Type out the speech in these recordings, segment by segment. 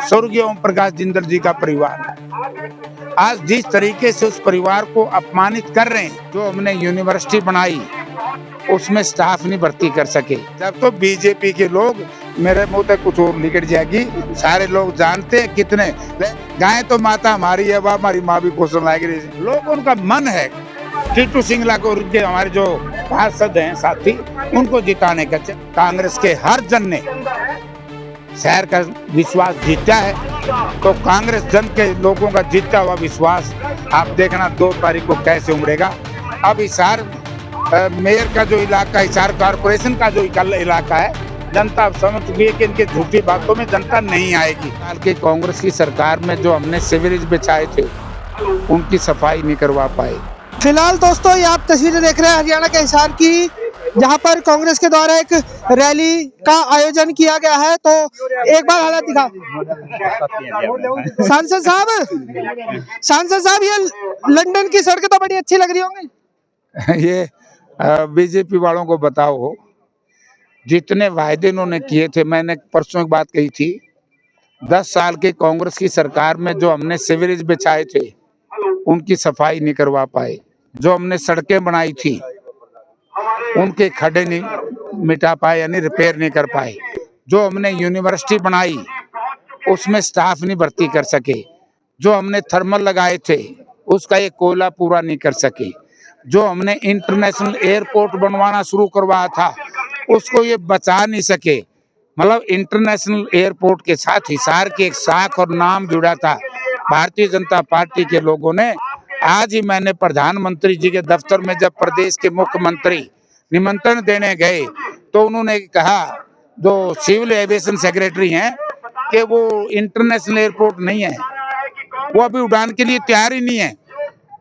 स्वर्गीय ओम प्रकाश जिंदल जी का परिवार है। आज जिस तरीके से उस परिवार को अपमानित कर रहे हैं, जो हमने यूनिवर्सिटी बनाई उसमें स्टाफ नहीं भर्ती कर सके, जब तो बीजेपी के लोग, मेरे मुंह तक कुछ और निकल जाएगी, सारे लोग जानते हैं कितने गाय तो माता हमारी है, वह हमारी माँ भी क्वेश्चन लाएगी। लोग उनका मन है टीटू सिंगला को, उनके हमारे जो पार्षद हैं साथी, उनको जिताने का। कांग्रेस के हर जन ने शहर का विश्वास जीता है, तो कांग्रेस जन के लोगों का जीता हुआ विश्वास आप देखना 2 तारीख को कैसे उमड़ेगा। अब हिसार मेयर का जो इलाका, हिसार कारपोरेशन का जो इलाका है, जनता अब समझ चुकी है कि इनके झूठी बातों में जनता नहीं आएगी। साल के कांग्रेस की सरकार में जो हमने सीवरेज बिछाए थे, उनकी सफाई नहीं करवा पाए। फिलहाल दोस्तों ये आप तस्वीरें देख रहे हैं हरियाणा के हिसार की, जहां पर कांग्रेस के द्वारा एक रैली का आयोजन किया गया है। तो एक बार हालत दिखा सांसद साहब, ये लंदन की सड़कें तो बड़ी अच्छी लग रही होंगी। ये बीजेपी वालों को बताओ, जितने वायदे इन्होंने किए थे, मैंने परसों एक बात कही थी, 10 साल के कांग्रेस की सरकार में जो हमने सीवरेज बिछाए थे, उनकी सफाई नहीं करवा पाए। जो हमने सड़कें बनाई थी, उनके खड्डे नहीं मिटा पाए, यानी रिपेयर नहीं कर पाए। जो हमने यूनिवर्सिटी बनाई, उसमें स्टाफ नहीं भर्ती कर सके। जो हमने थर्मल लगाए थे, उसका एक कोयला पूरा नहीं कर सके। जो हमने इंटरनेशनल एयरपोर्ट बनवाना शुरू करवाया था, उसको ये बचा नहीं सके। मतलब इंटरनेशनल एयरपोर्ट के साथ हिसार की एक साख और नाम जुड़ा था भारतीय जनता पार्टी के लोगों ने। आज ही मैंने प्रधानमंत्री जी के दफ्तर में जब प्रदेश के मुख्यमंत्री निमंत्रण देने गए, तो उन्होंने कहा, जो सिविल एविएशन सेक्रेटरी हैं, कि वो इंटरनेशनल एयरपोर्ट नहीं है, वो अभी उड़ान के लिए तैयार ही नहीं है।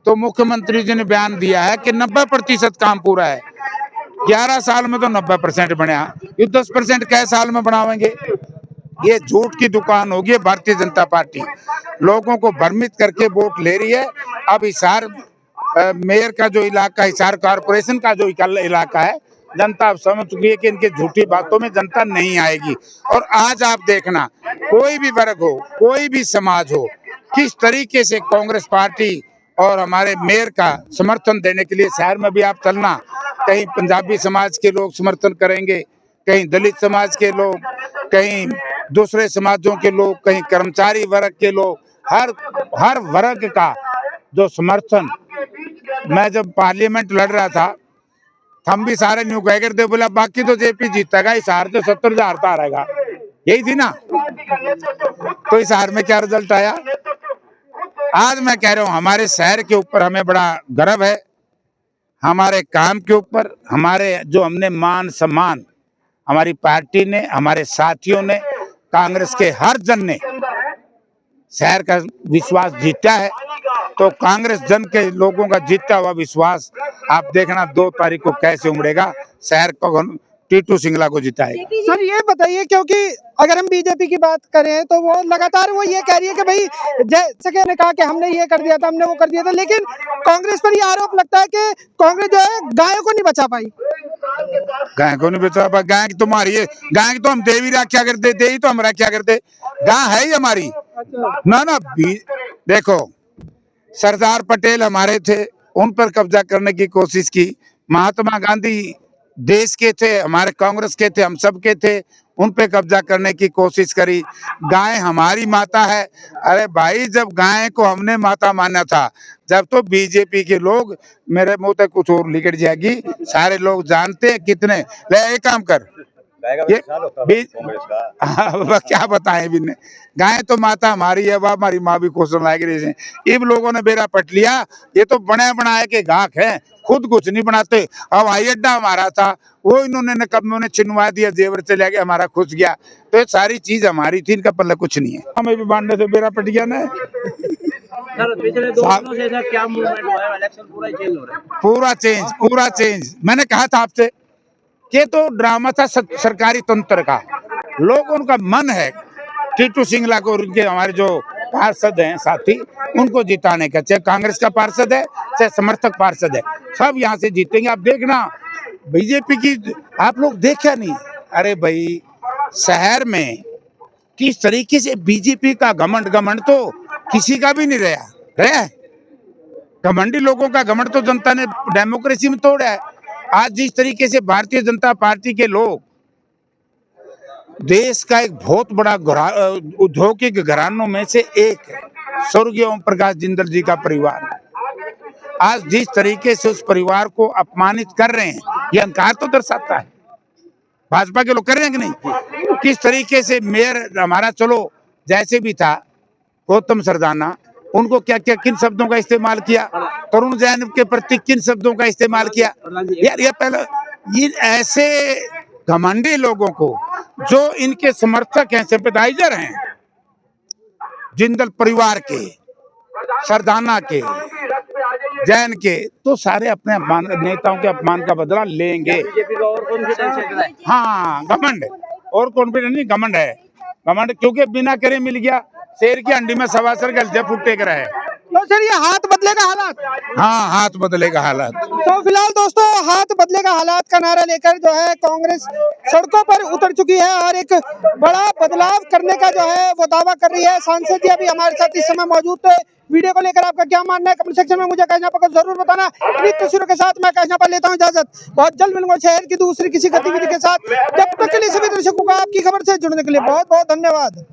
तो मुख्यमंत्री जी ने बयान दिया है कि 90% काम पूरा है। 11 साल में तो 90% बना, ये 10% कै साल में बनावेंगे? ये झूठ की दुकान होगी भारतीय जनता पार्टी। लोगों को भ्रमित करके वोट ले रही है। अब हिसार मेयर का जो इलाका, हिसार कारपोरेशन का जो इलाका है, जनता अब समझ चुकी है कि इनके झूठी बातों में जनता नहीं आएगी। और आज आप देखना, कोई भी वर्ग हो, कोई भी समाज हो, किस तरीके से कांग्रेस पार्टी और हमारे मेयर का समर्थन देने के लिए शहर में भी आप चलना, कहीं पंजाबी समाज के लोग समर्थन करेंगे, कहीं दलित समाज के लोग, कहीं दूसरे समाजों के लोग, कहीं कर्मचारी वर्ग के लोग, हर वर्ग का जो समर्थन। मैं जब पार्लियामेंट लड़ रहा था, हम भी सारे न्यू कह करते, बोला बाकी तो जेपी जीतेगा, हिसार तो 70,000 का रहेगा, यही थी ना। तो हिसार में क्या रिजल्ट आया? आज मैं कह रहा हूं, हमारे शहर के ऊपर हमें बड़ा गर्व है, हमारे काम के ऊपर, हमारे जो हमने मान सम्मान, हमारी पार्टी ने, हमारे साथियों ने, कांग्रेस के हर जन ने शहर का विश्वास जीता है। तो कांग्रेस जन के लोगों का जीता हुआ विश्वास आप देखना 2 तारीख को कैसे उमड़ेगा। शहर को टीटू सिंगला को जिताएगा। सर ये बताइए, क्योंकि अगर हम बीजेपी की बात करें तो वो लगातार वो ये कह रही है कि भाई, जैसे कि ने कहा कि हमने ये कर दिया था, हमने वो कर दिया था, लेकिन कांग्रेस पर ये आरोप लगता है कि कांग्रेस जो है गायों को नहीं बचा पाई। गाय को नहीं बचा पाई? गाय की तुम्हारी है, गाय की तो हम देवी रक्षा करते, दे ही तो हम रक्षा करते, गाय है ही हमारी ना। देखो, सरदार पटेल हमारे थे, उन पर कब्जा करने की कोशिश की। महात्मा गांधी देश के थे, हमारे कांग्रेस के थे, हम सब के थे, उन पे कब्जा करने की कोशिश करी। गाय हमारी माता है। अरे भाई, जब गाय को हमने माता माना था, जब तो बीजेपी के लोग, मेरे मुंह तक कुछ और निकल जाएगी, सारे लोग जानते हैं कितने। ले एक काम कर, ये क्या बताएं भी, गाय तो माता हमारी है, वह हमारी माँ भी क्वेश्चन लाएगी। इन लोगों ने बेरा पट लिया, ये तो बने बनाए के गाहक हैं, खुद कुछ नहीं बनाते। हवाई अड्डा हमारा था, वो इन्होंने नकम्मों ने छिनवा दिया, जेवर से लेके हमारा खुश गया। तो ये सारी चीज हमारी थी, इनका पल्ले कुछ नहीं है। हमें भी बांटने से बेरा पट गया ना। पिछले 2 दिनों से ऐसा क्या मूवमेंट हुआ है? इलेक्शन पूरा चेंज हो रहा है। पूरा चेंज। मैंने कहा था आपसे कि तो ड्रामा था सरकारी तंत्र का। लोग, उनका मन है टीटू सिंगला को, उनके हमारे जो पार्षद हैं साथी, उनको जिताने का। चाहे कांग्रेस का पार्षद है, चाहे समर्थक पार्षद है, सब यहाँ से जीतेंगे। आप देखना, बीजेपी की आप लोग देखा नहीं। अरे भाई, शहर में किस तरीके से बीजेपी का घमंड तो किसी का भी नहीं रहा है। घमंडी लोगों का घमंड तो जनता ने डेमोक्रेसी में तोड़ा है। आज जिस तरीके से भारतीय जनता पार्टी के लोग देश का एक बहुत बड़ा औद्योगिक घरानों में से एक स्वर्गीय ओम प्रकाश जिंदल जी का परिवार, आज जिस तरीके से उस परिवार को अपमानित कर रहे हैं, ये अहंकार तो दर्शाता है। भाजपा के लोग कर रहे हैं कि नहीं? किस तरीके से मेयर हमारा, चलो जैसे भी था, गौतम सरदाना, उनको क्या क्या किन शब्दों का इस्तेमाल किया, तरुण जैन के प्रति किन शब्दों का इस्तेमाल किया। यार ये पहले ये ऐसे घमंडी लोगों को जो इनके समर्थक हैं, सिंपैथाइजर हैं जिंदल परिवार के, सरदाना के, जैन के, तो सारे अपने नेताओं के अपमान का बदला लेंगे। बीजेपी का और कॉन्फिडेंस है। हाँ, घमंड और कॉन्फिडेंस नहीं, घमंड है। घमंड क्योंकि बिना करे मिल गया, शेर की अंडी में सवासर गलते फुट्टे कर है। तो सर ये हाथ बदलेगा हालात। हाँ, हाथ बदलेगा हालात। तो फिलहाल दोस्तों हाथ बदलेगा हालात का नारा लेकर जो है कांग्रेस सड़कों पर उतर चुकी है और एक बड़ा बदलाव करने का जो है वो दावा कर रही है। सांसद जी अभी हमारे साथ इस समय मौजूद थे। वीडियो को लेकर आपका क्या मानना है कमेंट सेक्शन में मुझे कहना पर जरूर बताना। इन्हीं तस्वीरों के साथ मैं कहना पर लेता हूँ इजाजत। बहुत जल्द मिलूंगा शहर की दूसरी किसी गतिविधि के साथ। जब तक के लिए सभी दर्शकों को आपकी खबर से जुड़ने के लिए बहुत बहुत धन्यवाद।